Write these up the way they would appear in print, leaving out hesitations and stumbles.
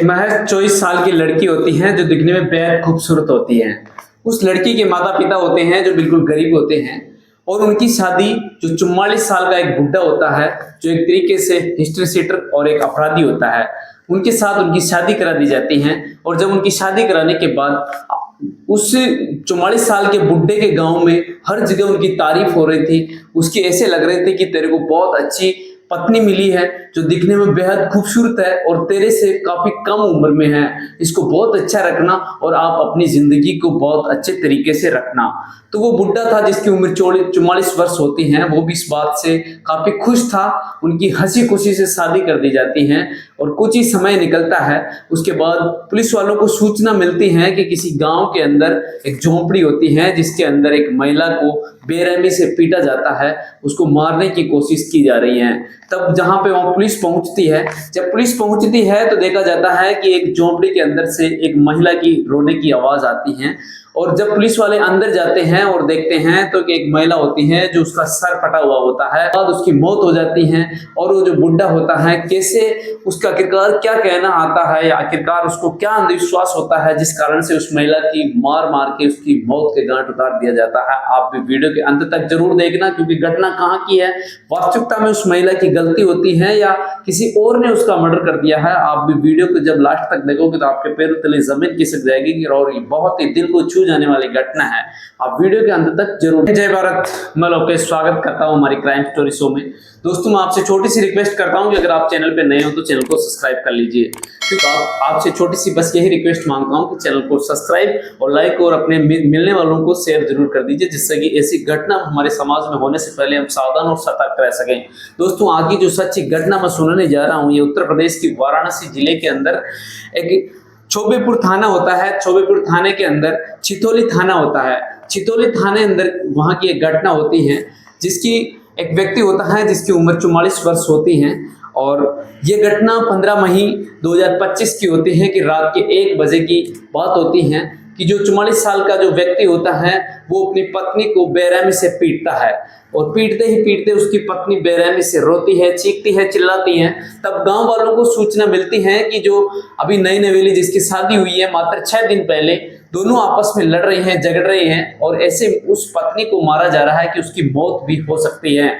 महज 24 साल की लड़की होती है जो दिखने में बेहद खूबसूरत होती है। उस लड़की के माता पिता होते हैं जो बिल्कुल गरीब होते हैं और उनकी शादी जो 44 साल का एक बुड्ढा होता है जो एक तरीके से हिस्ट्री सीटर और एक अपराधी होता है, उनके साथ उनकी शादी करा दी जाती है। और जब उनकी शादी कराने के बाद उस 44 साल के बुड्ढे के गांव में हर जगह उनकी तारीफ हो रही थी। उसके ऐसे लग रहे थे कि तेरे को बहुत अच्छी पत्नी मिली है जो दिखने में बेहद खूबसूरत है और तेरे से काफी कम उम्र में है। इसको बहुत अच्छा रखना और आप अपनी जिंदगी को बहुत अच्छे तरीके से रखना। तो वो बुड्ढा था जिसकी उम्र 44 वर्ष होती है, वो भी इस बात से काफी खुश था। उनकी हंसी खुशी से शादी कर दी जाती है और कुछ ही समय निकलता है। उसके बाद पुलिस वालों को सूचना मिलती है कि किसी गांव के अंदर एक झोंपड़ी होती है जिसके अंदर एक महिला को बेरहमी से पीटा जाता है, उसको मारने की कोशिश की जा रही है। तब जहां पे वहां पुलिस पहुंचती है, जब पुलिस पहुंचती है तो देखा जाता है कि एक झोंपड़ी के अंदर से एक महिला की रोने की आवाज आती है। और जब पुलिस वाले अंदर जाते हैं और देखते हैं तो एक महिला होती है जो उसका सर फटा हुआ होता है, बाद उसकी मौत हो जाती है। और वो जो बुड्ढा होता है कैसे उसका आखिरकार क्या कहना आता है या आखिरकार उसको क्या अंधविश्वास होता है जिस कारण से उस महिला की मार मार के उसकी मौत के गांठ उतार दिया जाता है। आप भी वीडियो के अंत तक जरूर देखना क्योंकि घटना कहाँ की है, वास्तविकता में उस महिला की गलती होती है या किसी और ने उसका मर्डर कर दिया है। आप भी वीडियो को जब लास्ट तक देखोगे तो आपके पैरों तले जमीन खिसक जाएगी और ये बहुत ही दिल को छू जाने वाली घटना है। आप वीडियो के अंत तक जरूर। जय भारत, मैं लोकेश स्वागत करता हूं हमारी क्राइम स्टोरी शो में। दोस्तों मैं आपसे छोटी सी रिक्वेस्ट करता हूं कि अगर आप चैनल पे नए हो तो चैनल को सब्सक्राइब कर लीजिए, क्योंकि आपसे छोटी सी बस यही रिक्वेस्ट मांगता हूं कि चैनल को सब्सक्राइब और लाइक और अपने मिलने वालों को शेयर जरूर कर दीजिए, जिससे कि ऐसी घटना हमारे समाज में होने से पहले हम सावधान और सतर्क रह सकें। दोस्तों आगे जो सच्ची घटना मैं सुनाने जा रहा हूँ ये उत्तर प्रदेश की वाराणसी जिले के अंदर एक चौबेपुर थाना होता है। चौबेपुर थाने के अंदर चितौली थाना होता है। चितौली थाने अंदर वहां की एक घटना होती है जिसकी एक व्यक्ति होता है जिसकी उम्र 44 वर्ष होती है। और ये घटना 15 मई 2025 की होती है कि रात के 1 बजे की बात होती है कि जो 44 साल का जो व्यक्ति होता है वो अपनी पत्नी को बेरहमी से पीटता है और पीटते ही पीटते उसकी पत्नी बेरहमी से रोती है, चीखती है, चिल्लाती है। तब गांव वालों को सूचना मिलती है कि जो अभी नई नवेली जिसकी शादी हुई है मात्र 6 दिन पहले, दोनों आपस में लड़ रहे हैं, झगड़ रहे हैं और ऐसे उस पत्नी को मारा जा रहा है कि उसकी मौत भी हो सकती है।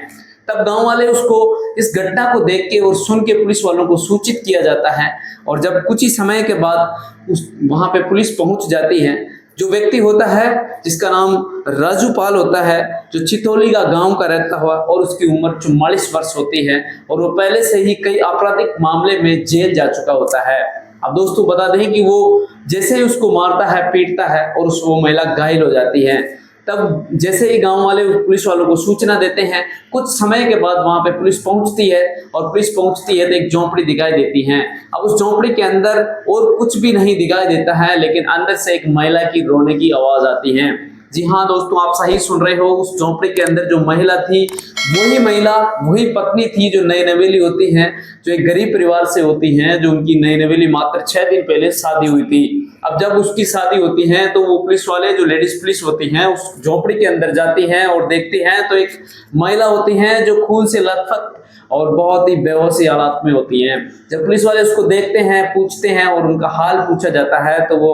तब गांव वाले उसको इस घटना को देख के और सुन के पुलिस वालों को सूचित किया जाता है। और जब कुछ ही समय के बाद वहां पे पुलिस पहुंच जाती है, जो व्यक्ति होता है जिसका नाम राजू पाल होता है, जो चितौली का गांव का रहता हुआ और उसकी उम्र 44 वर्ष होती है और वो पहले से ही कई आपराधिक मामले में जेल जा चुका होता है। अब दोस्तों बता दें कि वो जैसे ही उसको मारता है, पीटता है और वो महिला घायल हो जाती है। तब जैसे ही गांव वाले पुलिस वालों को सूचना देते हैं, कुछ समय के बाद वहां पे पुलिस पहुंचती है और पुलिस पहुंचती है तो एक झोंपड़ी दिखाई देती है। अब उस झोंपड़ी के अंदर और कुछ भी नहीं दिखाई देता है, लेकिन अंदर से एक महिला की रोने की आवाज आती है। जी हाँ दोस्तों, आप सही सुन रहे हो, उस झोंपड़ी के अंदर जो महिला थी वही महिला वही पत्नी थी जो नई नवेली होती है, जो एक गरीब परिवार से होती है, जो उनकी नई नवेली मात्र 6 दिन पहले शादी हुई थी। अब जब उसकी शादी होती है तो वो पुलिस वाले जो लेडीज पुलिस होती हैं उस झोंपड़ी के अंदर जाती हैं और देखती हैं तो एक महिला होती है जो खून से लथपथ और बहुत ही बेहोशी हालात में होती हैं। जब पुलिस वाले उसको देखते हैं, पूछते हैं और उनका हाल पूछा जाता है तो वो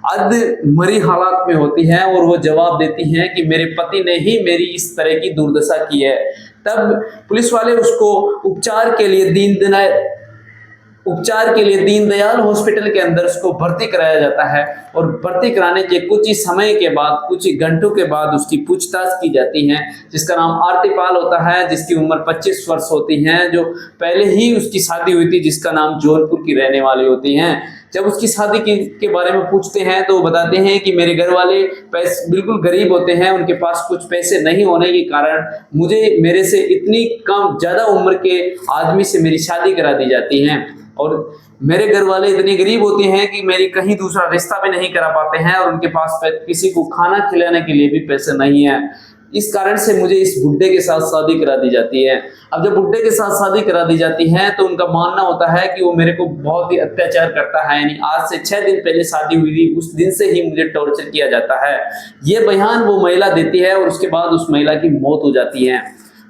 अर्ध मरी हालात में होती है और वो जवाब देती हैं कि मेरे पति ने ही मेरी इस तरह की दुर्दशा की है। तब पुलिस वाले उसको उपचार के लिए दीनदयाल हॉस्पिटल के अंदर उसको भर्ती कराया जाता है और भर्ती कराने के कुछ ही समय के बाद, कुछ ही घंटों के बाद उसकी पूछताछ की जाती है, जिसका नाम आरती पाल होता है, जिसकी उम्र 25 वर्ष होती है, जो पहले ही उसकी शादी हुई थी, जिसका नाम जौनपुर की रहने वाली होती हैं। जब उसकी शादी के बारे में पूछते हैं तो बताते हैं कि मेरे घर वाले पैसे बिल्कुल गरीब होते हैं, उनके पास कुछ पैसे नहीं होने के कारण मुझे मेरे से इतनी कम ज्यादा उम्र के आदमी से मेरी शादी करा दी जाती है और मेरे घर वाले इतने गरीब होते हैं कि मेरी कहीं दूसरा रिश्ता भी नहीं करा पाते हैं और उनके पास किसी को खाना खिलाने के लिए भी पैसे नहीं है। इस कारण से मुझे इस बुड्ढे के साथ शादी करा दी जाती है। अब जब बुड्ढे के साथ शादी करा दी जाती है तो उनका मानना होता है कि वो मेरे को बहुत ही अत्याचार करता है, यानी आज से 6 दिन पहले शादी हुई थी उस दिन से ही मुझे टॉर्चर किया जाता है। ये बयान वो महिला देती है और उसके बाद उस महिला की मौत हो जाती है।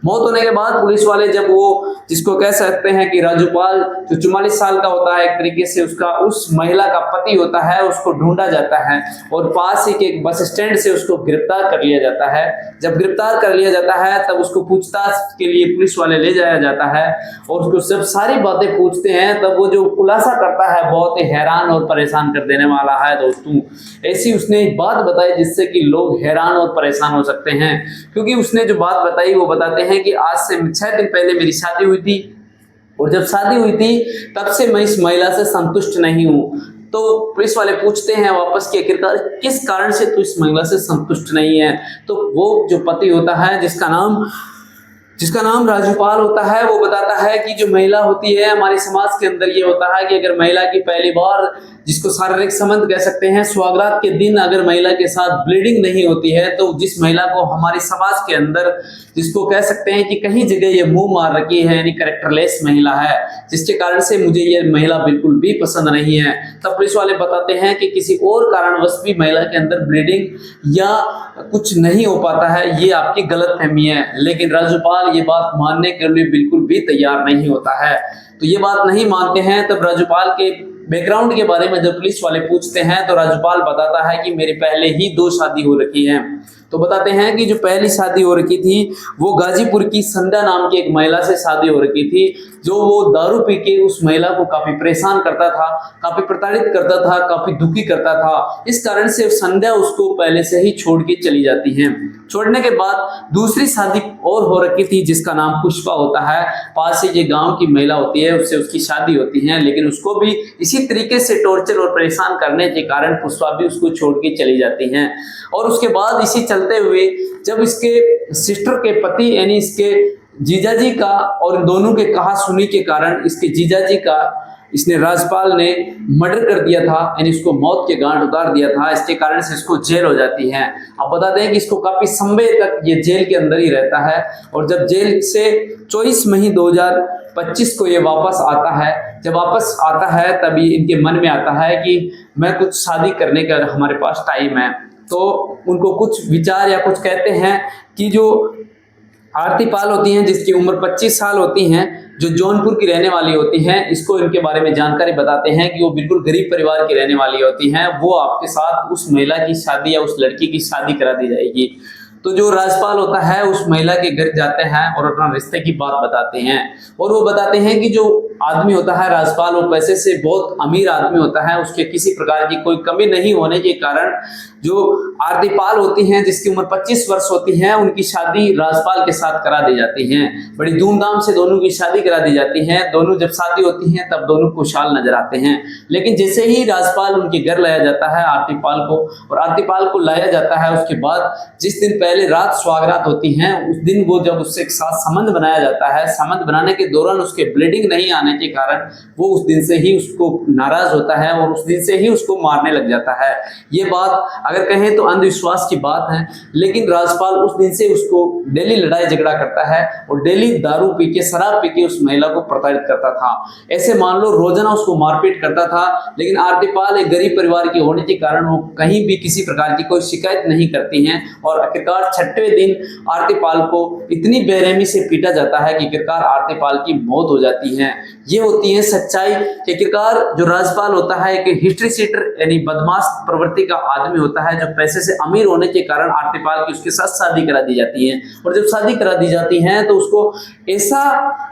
मौत होने के बाद पुलिस वाले जब वो जिसको कह सकते हैं कि राजूपाल जो 44 साल का होता है, एक तरीके से उसका उस महिला का पति होता है, उसको ढूंढा जाता है और पास ही के एक बस स्टैंड से उसको गिरफ्तार कर लिया जाता है। जब गिरफ्तार कर लिया जाता है तब उसको पूछताछ के लिए पुलिस वाले ले जाया जाता है और उसको सब सारी बातें पूछते हैं। तब वो जो खुलासा करता है बहुत ही हैरान और परेशान कर देने वाला है दोस्तों। ऐसी उसने एक बात बताई जिससे कि लोग हैरान और परेशान हो सकते हैं, क्योंकि उसने जो बात बताई वो बताते हैं कि आज से 6 दिन पहले मेरी शादी हुई थी और जब शादी हुई थी तब से मैं इस महिला से संतुष्ट नहीं हूँ। तो पुलिस वाले पूछते हैं वापस कि आखिरकार किस कारण से तू इस महिला से संतुष्ट नहीं है। तो वो जो पति होता है जिसका नाम राजूपाल होता है, वो बताता है कि जो महिला होती है हमारे समाज के अंदर ये होता है कि अगर महिला की पहली बार, जिसको शारीरिक संबंध कह सकते हैं, सुहागरात के दिन अगर महिला के साथ ब्लीडिंग नहीं होती है तो जिस महिला को हमारे समाज के अंदर, जिसको कह सकते हैं कि कहीं जगह ये मुंह मार रखी है, यानी कैरेक्टरलेस महिला है, जिसके कारण से मुझे ये महिला बिल्कुल भी पसंद नहीं है। तब पुलिस वाले बताते हैं कि किसी और कारणवश भी महिला के अंदर ब्लीडिंग या कुछ नहीं हो पाता है, ये आपकी गलतफहमी है। लेकिन राजूपाल ये बात मानने के लिए बिल्कुल भी तैयार नहीं होता है। तो ये बात नहीं मानते हैं। तब राजूपाल के बैकग्राउंड के बारे में जब पुलिस वाले पूछते हैं तो राजूपाल बताता है कि मेरे पहले ही 2 शादी हो रखी है। तो बताते हैं कि जो पहली शादी हो रखी थी वो गाजीपुर की संध्या नाम की एक महिला से शादी हो रखी थी, जो वो दारू पी के उस महिला को काफी परेशान करता था, काफी प्रताड़ित करता था, काफी दुखी करता था। इस कारण से संध्या उसको पहले से ही छोड़ के चली जाती है। छोड़ने के बाद दूसरी शादी और हो रखी थी जिसका नाम पुष्पा होता है, पास से ये गांव की महिला होती है, उससे उसकी शादी होती है, लेकिन उसको भी इसी तरीके से टॉर्चर और परेशान करने के कारण पुष्पा भी उसको छोड़ के चली जाती हैं। और उसके बाद इसी चलते हुए जब इसके सिस्टर के पति यानी इसके जीजाजी का और दोनों के कहा सुनी के कारण इसके जीजाजी का इसने राजपाल ने मर्डर कर दिया था, यानी इसको मौत के घाट उतार दिया था। इसके कारण से इसको जेल हो जाती है। अब बताते हैं कि इसको काफी समय तक ये जेल के अंदर ही रहता है और जब जेल से 24 मई 2025 को ये वापस आता है। जब वापस आता है तभी इनके मन में आता है कि मैं कुछ शादी करने का हमारे पास टाइम है। तो उनको कुछ विचार या कुछ कहते हैं कि जो आरती पाल होती हैं जिसकी उम्र 25 साल होती हैं, जो जौनपुर की रहने वाली होती हैं, इसको इनके बारे में जानकारी बताते हैं कि वो बिल्कुल गरीब परिवार की रहने वाली होती हैं, वो आपके साथ उस महिला की शादी या उस लड़की की शादी करा दी जाएगी। तो जो राजपाल होता है उस महिला के घर जाते हैं और अपना रिश्ते की बात बताते हैं और वो बताते हैं कि जो आदमी होता है राजपाल, वो पैसे से बहुत अमीर आदमी होता है, उसके किसी प्रकार की कोई कमी नहीं होने के कारण जो आरती पाल होती हैं जिसकी उम्र 25 वर्ष होती है, उनकी शादी राजपाल के साथ करा दी जाती है। बड़ी धूमधाम से दोनों की शादी करा दी जाती है। दोनों जब शादी होती है तब दोनों खुशहाल नजर आते हैं। लेकिन जैसे ही राजपाल उनके घर लाया जाता है आरती पाल को, और आरती पाल को लाया जाता है, उसके बाद जिस दिन पहले रात सुहागरात होती है उस दिन वो जब उससे एक साथ संबंध बनाया जाता है, संबंध बनाने के दौरान उसके ब्लीडिंग नहीं आने के कारण वो उस दिन से ही उसको नाराज होता है और उस दिन से ही उसको मारने लग जाता है। ये बात अगर कहें तो अंधविश्वास की बात है, लेकिन राजपाल उस दिन से उसको डेली लड़ाई झगड़ा करता है और डेली दारू पी के, शराब पी के उस महिला को प्रताड़ित करता था। ऐसे मान लो रोजाना उसको मारपीट करता था। लेकिन आरती पाल एक गरीब परिवार की होने के कारण वो कहीं भी किसी प्रकार की कोई शिकायत नहीं करती हैं और आखिरकार 6वें दिन आरती पाल को इतनी बेरहमी से पीटा जाता है कि आखिरकार आरती पाल की मौत हो जाती है। ये होती है सच्चाई कि आखिरकार जो राजपाल होता है एक हिस्ट्री सीटर यानी बदमाश प्रवृत्ति का आदमी होता है, जो पैसे से अमीर होने के कारण आरती पाल की उसके साथ शादी करा दी जाती है और जब शादी करा दी जाती है तो उसको ऐसा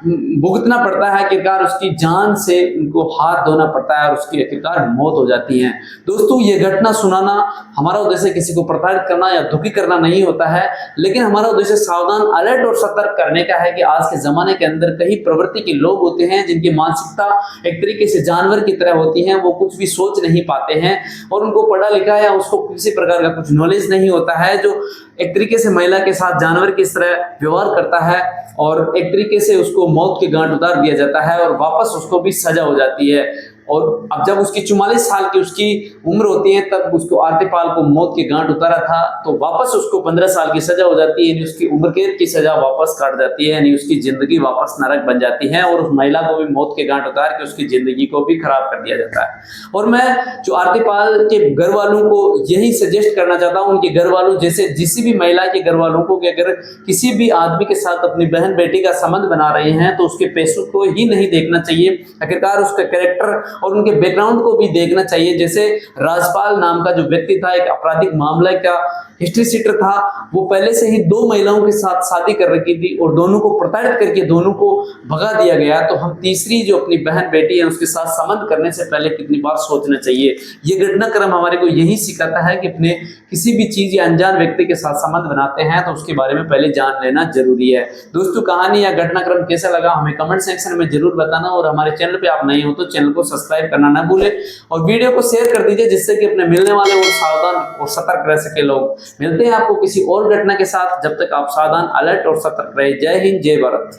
भुगतना पड़ता है कि आखिरकार उसकी जान से उनको हाथ धोना पड़ता है और उसकी आखिरकार मौत हो जाती है। दोस्तों ये घटना सुनाना हमारा उद्देश्य किसी को प्रताड़ित करना या दुखी करना नहीं होता है, लेकिन हमारा उद्देश्य सावधान, अलर्ट और सतर्क करने का है कि आज के जमाने के अंदर कई प्रवृत्ति के लोग होते हैं जिनकी मानसिकता एक तरीके से जानवर की तरह होती है। वो कुछ भी सोच नहीं पाते हैं और उनको पढ़ा लिखा या उसको किसी प्रकार का कुछ नॉलेज नहीं होता है, जो एक तरीके से महिला के साथ जानवर की तरह व्यवहार करता है और एक तरीके से उसको मौत के घाट उतार दिया जाता है और वापस उसको भी सजा हो जाती है। और अब जब उसकी 44 साल की उसकी उम्र होती है तब उसको आरतीपाल को मौत के गांठ उतारा था, तो वापस उसको 15 साल की सजा हो जाती है, यानी उसकी उम्र कैद की सजा वापस काट जाती है, यानी उसकी जिंदगी वापस नरक बन जाती है और उस महिला को भी मौत के गांठ उतार के उसकी जिंदगी को भी खराब कर दिया जाता है। और मैं जो आरतीपाल के घर वालों को यही सजेस्ट करना चाहता हूँ, उनके घर वालों जैसे किसी भी महिला के घर वालों को कि अगर किसी भी आदमी के साथ अपनी बहन बेटी का संबंध बना रहे हैं तो उसके पैसों को ही नहीं देखना चाहिए, आखिरकार उसका कैरेक्टर और उनके बैकग्राउंड को भी देखना चाहिए। जैसे राजपाल नाम का जो व्यक्ति था, एक आपराधिक मामला का हिस्ट्री सीटर था, वो पहले से ही 2 महिलाओं के साथ शादी कर रखी थी और दोनों को प्रताड़ित करके दोनों को भगा दिया गया। तो हम तीसरी जो अपनी बहन बेटी है उसके साथ संबंध करने से पहले कितनी बार सोचना चाहिए। ये घटनाक्रम हमारे को यही सिखाता है कि अपने किसी भी चीज या अनजान व्यक्ति के साथ संबंध बनाते हैं तो उसके बारे में पहले जान लेना जरूरी है। दोस्तों, कहानी या घटनाक्रम कैसा लगा हमें कमेंट सेक्शन में जरूर बताना, और हमारे चैनल पे आप नए हो तो चैनल को सब्सक्राइब करना ना भूलें और वीडियो को शेयर कर दीजिए जिससे कि अपने मिलने वाले और सावधान और सतर्क रह सके लोग। मिलते हैं आपको किसी और घटना के साथ, जब तक आप सावधान, अलर्ट और सतर्क रहे। जय हिंद, जय भारत।